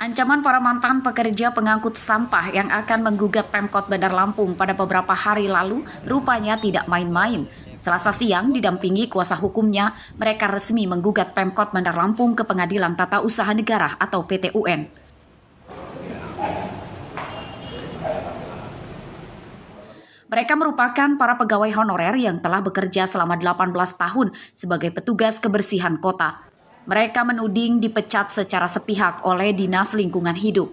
Ancaman para mantan pekerja pengangkut sampah yang akan menggugat Pemkot Bandar Lampung pada beberapa hari lalu rupanya tidak main-main. Selasa siang didampingi kuasa hukumnya, mereka resmi menggugat Pemkot Bandar Lampung ke Pengadilan Tata Usaha Negara atau PT-UN. Mereka merupakan para pegawai honorer yang telah bekerja selama 18 tahun sebagai petugas kebersihan kota. Mereka menuding dipecat secara sepihak oleh Dinas Lingkungan Hidup.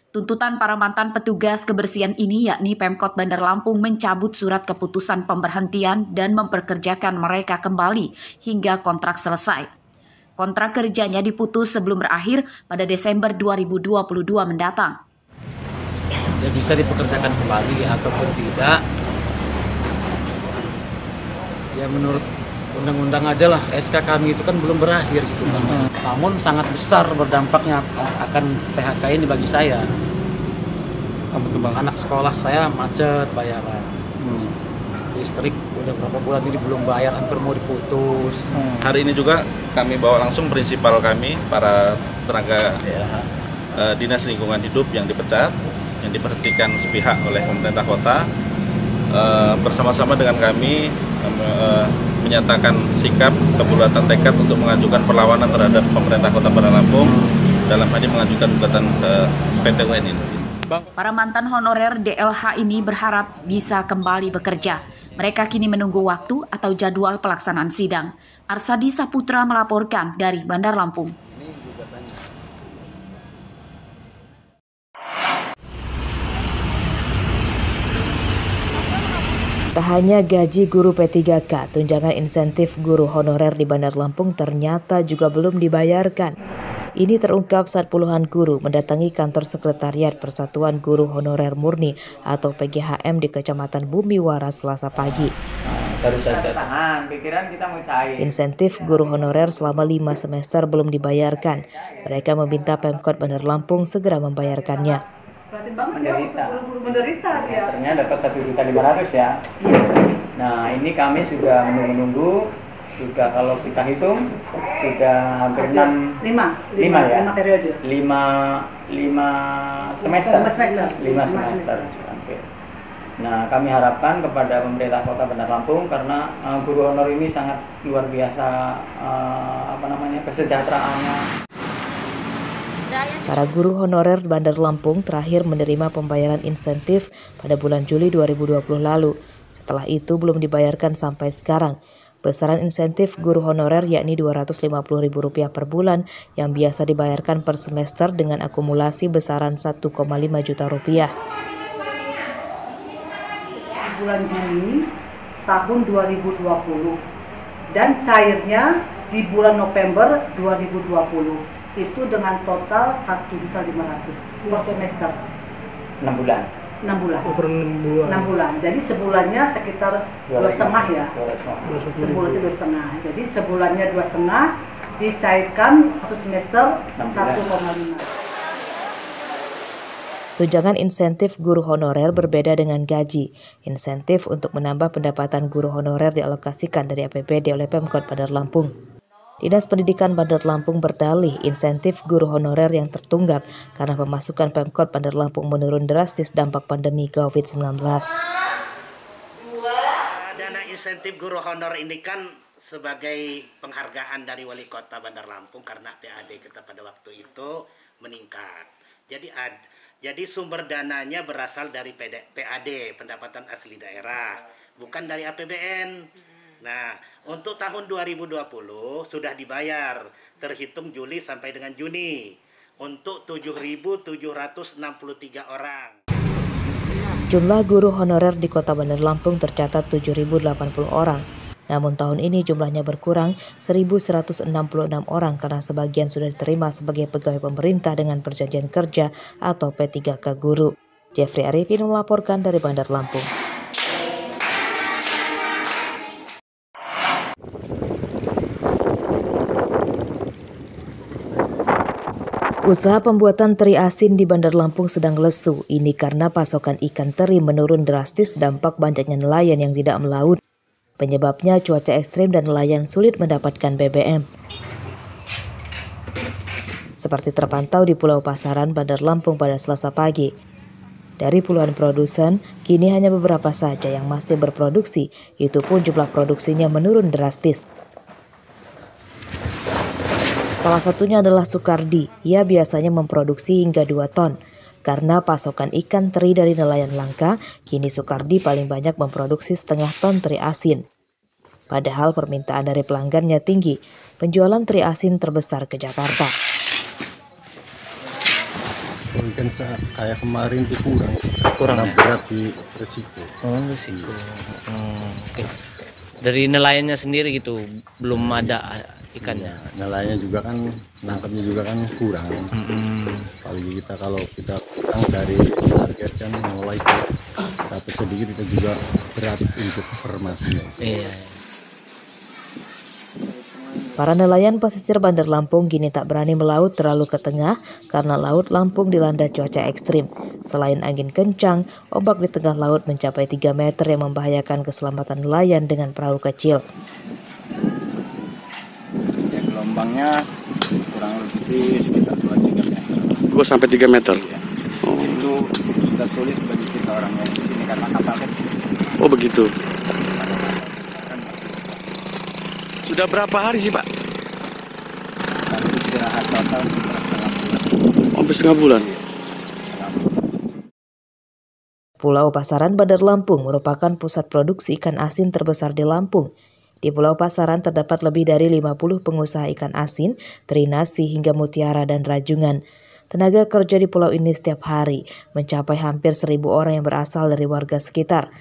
Tuntutan para mantan petugas kebersihan ini yakni Pemkot Bandar Lampung mencabut surat keputusan pemberhentian dan memperkerjakan mereka kembali hingga kontrak selesai. Kontrak kerjanya diputus sebelum berakhir pada Desember 2022 mendatang. Ya bisa dipekerjakan kembali ataupun tidak. Ya menurut undang-undang aja lah, SK kami itu kan belum berakhir gitu kan. Namun sangat besar berdampaknya akan PHK ini bagi saya. Anak sekolah saya macet bayaran. Listrik udah berapa bulan ini belum bayar, hampir mau diputus. Hari ini juga kami bawa langsung prinsipal kami, para tenaga Dinas Lingkungan Hidup yang dipecat, yang diberhentikan sepihak oleh pemerintah kota, bersama-sama dengan kami menyatakan sikap, kebutuhan tekad untuk mengajukan perlawanan terhadap pemerintah Kota Bandar Lampung dalam hal ini mengajukan gugatan ke PT-UN ini. Para mantan honorer DLH ini berharap bisa kembali bekerja. Mereka kini menunggu waktu atau jadwal pelaksanaan sidang. Arsadi Saputra melaporkan dari Bandar Lampung. Tak hanya gaji guru P3K, tunjangan insentif guru honorer di Bandar Lampung ternyata juga belum dibayarkan. Ini terungkap saat puluhan guru mendatangi kantor sekretariat Persatuan Guru Honorer Murni atau PGHM di Kecamatan Bumiwaras Selasa pagi. Insentif guru honorer selama 5 semester belum dibayarkan. Mereka meminta Pemkot Bandar Lampung segera membayarkannya. Menderita ya. Ternyata dapat 1.500.000 ya. Nah, ini kami sudah menunggu, sudah kalau kita hitung sudah hampir 5 periode. 5 semester hampir. Nah, kami harapkan kepada pemerintah Kota Bandar Lampung karena guru honor ini sangat luar biasa kesejahteraannya. Para guru honorer Bandar Lampung terakhir menerima pembayaran insentif pada bulan Juli 2020 lalu. Setelah itu belum dibayarkan sampai sekarang. Besaran insentif guru honorer yakni Rp250.000 per bulan yang biasa dibayarkan per semester dengan akumulasi besaran Rp1,5 juta. Bulan Juni tahun 2020 dan cairnya di bulan November 2020. Itu dengan total 1.500.000 per semester. 6 bulan. 6 bulan. Jadi sebulannya sekitar 2,5 ya. Sebulannya 2,5. Jadi sebulannya 2,5 dicairkan satu semester 1,5. Tunjangan insentif guru honorer berbeda dengan gaji. Insentif untuk menambah pendapatan guru honorer dialokasikan dari APBD oleh Pemkot Bandar Lampung. Dinas Pendidikan Bandar Lampung berdalih insentif guru honorer yang tertunggak karena pemasukan Pemkot Bandar Lampung menurun drastis dampak pandemi COVID-19. Dana insentif guru honor ini kan sebagai penghargaan dari Wali Kota Bandar Lampung karena PAD kita pada waktu itu meningkat. Jadi sumber dananya berasal dari PAD, pendapatan asli daerah, bukan dari APBN. Nah, untuk tahun 2020 sudah dibayar, terhitung Juli sampai dengan Juni, untuk 7.763 orang. Jumlah guru honorer di Kota Bandar Lampung tercatat 7.080 orang. Namun tahun ini jumlahnya berkurang 1.166 orang karena sebagian sudah diterima sebagai pegawai pemerintah dengan perjanjian kerja atau P3K guru. Jeffrey Arifin melaporkan dari Bandar Lampung. Usaha pembuatan teri asin di Bandar Lampung sedang lesu. Ini karena pasokan ikan teri menurun drastis dampak banyaknya nelayan yang tidak melaut. Penyebabnya cuaca ekstrim dan nelayan sulit mendapatkan BBM. seperti terpantau di Pulau Pasaran, Bandar Lampung pada Selasa pagi. Dari puluhan produsen, kini hanya beberapa saja yang masih berproduksi, itu pun jumlah produksinya menurun drastis. Salah satunya adalah Sukardi, ia biasanya memproduksi hingga 2 ton. Karena pasokan ikan teri dari nelayan langka, kini Sukardi paling banyak memproduksi setengah ton teri asin. Padahal permintaan dari pelanggannya tinggi, penjualan teri asin terbesar ke Jakarta. Ikan kayak kemarin itu kurang berat di resiko. Resiko. Oke. Dari nelayannya sendiri gitu belum ada ikannya. Ya, nelayannya juga kan nangkapnya juga kan kurang. Apalagi kalau kita kurang dari target kan mulai dapat sedikit itu juga berat untuk permasnya. Iya. Para nelayan pesisir Bandar Lampung kini tak berani melaut terlalu ke tengah karena laut Lampung dilanda cuaca ekstrim. Selain angin kencang, ombak di tengah laut mencapai 3 meter yang membahayakan keselamatan nelayan dengan perahu kecil. Ya, gelombangnya kurang lebih sekitar 2-3 meter. Kok sampai 3 meter? Ya. Itu sudah sulit bagi kita orang yang di sini karena kapal kecil. Oh begitu. Sudah berapa hari sih Pak? Kami istirahat total sekitar setengah bulan. Hampir setengah bulan. Pulau Pasaran, Bandar Lampung merupakan pusat produksi ikan asin terbesar di Lampung. Di Pulau Pasaran terdapat lebih dari 50 pengusaha ikan asin, teri nasi hingga mutiara dan rajungan. Tenaga kerja di pulau ini setiap hari mencapai hampir 1.000 orang yang berasal dari warga sekitar.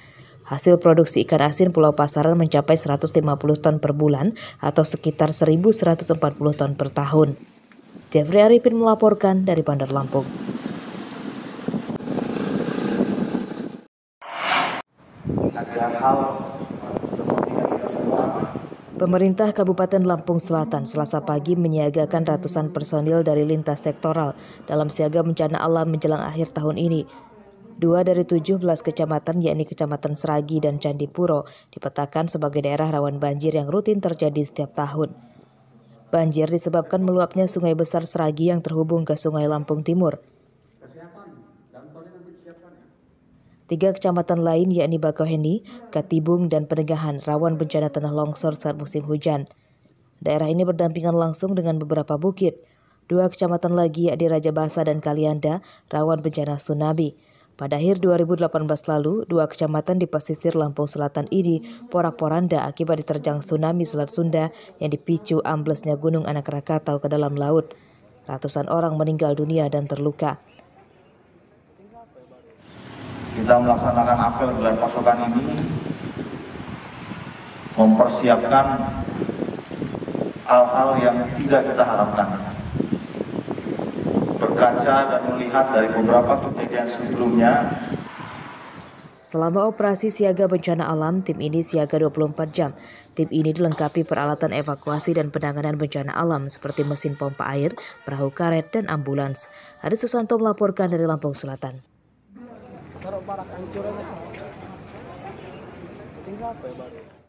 Hasil produksi ikan asin Pulau Pasaran mencapai 150 ton per bulan atau sekitar 1.140 ton per tahun. Jeffrey Arifin melaporkan dari Bandar Lampung. Pemerintah Kabupaten Lampung Selatan Selasa pagi menyiagakan ratusan personil dari lintas sektoral dalam siaga bencana alam menjelang akhir tahun ini. 2 dari 17 kecamatan yakni Kecamatan Seragi dan Candipuro dipetakan sebagai daerah rawan banjir yang rutin terjadi setiap tahun. Banjir disebabkan meluapnya sungai besar Seragi yang terhubung ke Sungai Lampung Timur. 3 kecamatan lain yakni Bakauheni, Katibung, dan Penengahan rawan bencana tanah longsor saat musim hujan. Daerah ini berdampingan langsung dengan beberapa bukit. 2 kecamatan lagi yakni Raja Basa dan Kalianda rawan bencana tsunami. Pada akhir 2018 lalu, 2 kecamatan di pesisir Lampung Selatan ini porak-poranda akibat diterjang tsunami Selat Sunda yang dipicu amblesnya Gunung Anak Rakatau ke dalam laut. Ratusan orang meninggal dunia dan terluka. Kita melaksanakan apel bulan pasokan ini mempersiapkan hal-hal yang tidak kita harapkan. Berkaca dan melihat dari beberapa kejadian sebelumnya. Selama operasi siaga bencana alam, tim ini siaga 24 jam. Tim ini dilengkapi peralatan evakuasi dan penanganan bencana alam seperti mesin pompa air, perahu karet, dan ambulans. Adi Susanto melaporkan dari Lampung Selatan. Taruh barak hancur aja. Tinggal apa ya, Bang?